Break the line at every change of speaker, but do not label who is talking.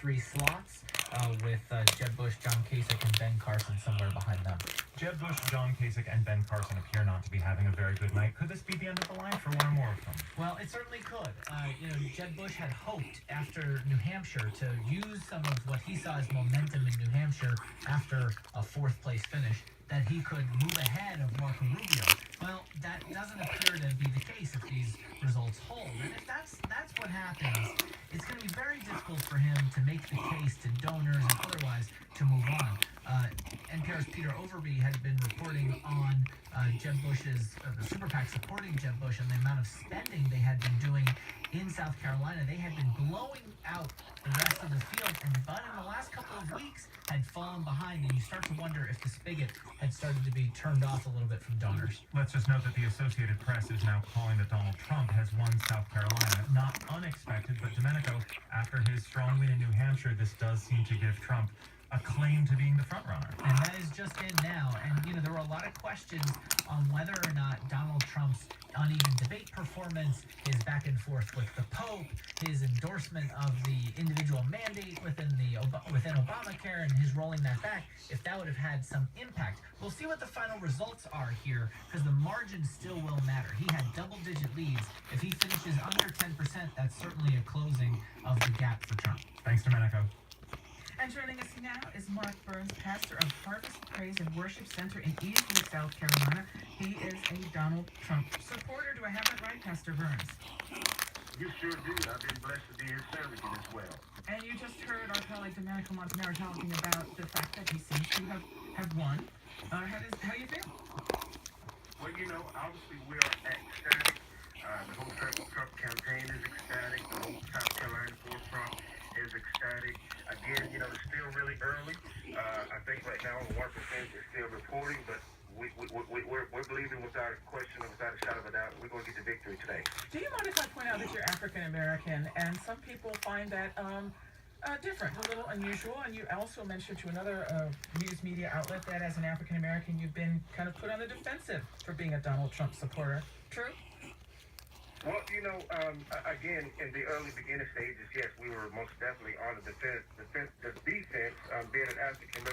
three slots with Jeb Bush, John Kasich, and Ben Carson somewhere behind them.
Jeb Bush, John Kasich, and Ben Carson appear not to be having a very good night. Could this be the end of the line for one or more of them?
Well, it certainly could. Jeb Bush had hoped after New Hampshire to use some of what he saw as momentum in New Hampshire after a fourth-place finish, that he could move ahead of Marco Rubio. Well, that doesn't appear to be the case if these results hold. And if that's what happens, it's going to be very difficult for him to make the case to donors and otherwise to move on. NPR's Peter Overby had been reporting on Jeb Bush's, the super PAC supporting Jeb Bush and the amount of spending they had been doing in South Carolina. They had been blowing out the rest of the field, but in the last couple of weeks had fallen behind, and you start to wonder if the spigot had started to be turned off a little bit from donors.
Let's just note that the Associated Press is now calling that Donald Trump has won South Carolina. Not unexpected, but Domenico, after his strong win in New Hampshire, this does seem to give Trump a claim to being the front runner.
And that is just in now. And, there were a lot of questions on whether or not Donald Trump's uneven debate performance, his back and forth with the Pope, his endorsement of the individual mandate within Obamacare and his rolling that back, if that would have had some impact. We'll see what the final results are here, because the margin still will matter. He had double-digit leads. If he finishes under 10%, that's certainly a closing of the gap for Trump.
Thanks, Domenico.
And joining us now is Mark Burns, pastor of Harvest Praise and Worship Center in Easley, South Carolina. He is a Donald Trump supporter. Do I have that right, Pastor Burns?
You sure do. I've been blessed to be his servant as well.
And you just heard our colleague Domenico Montanaro talking about the fact that he seems to have won. How do you feel?
Well, obviously we are ecstatic. The whole Trump campaign is ecstatic. The whole South Carolina forefront is ecstatic. Again, it's still really early. I think right now 1% is still reporting, but we're believing without a question, without a shadow of a doubt, we're going to get the victory today.
Do you mind if I point out that you're African American, and some people find that different, a little unusual, and you also mentioned to another news media outlet that as an African American, you've been kind of put on the defensive for being a Donald Trump supporter. True?
Well, again, in the early beginning stages, yes, we were most definitely on the defense, being an African American.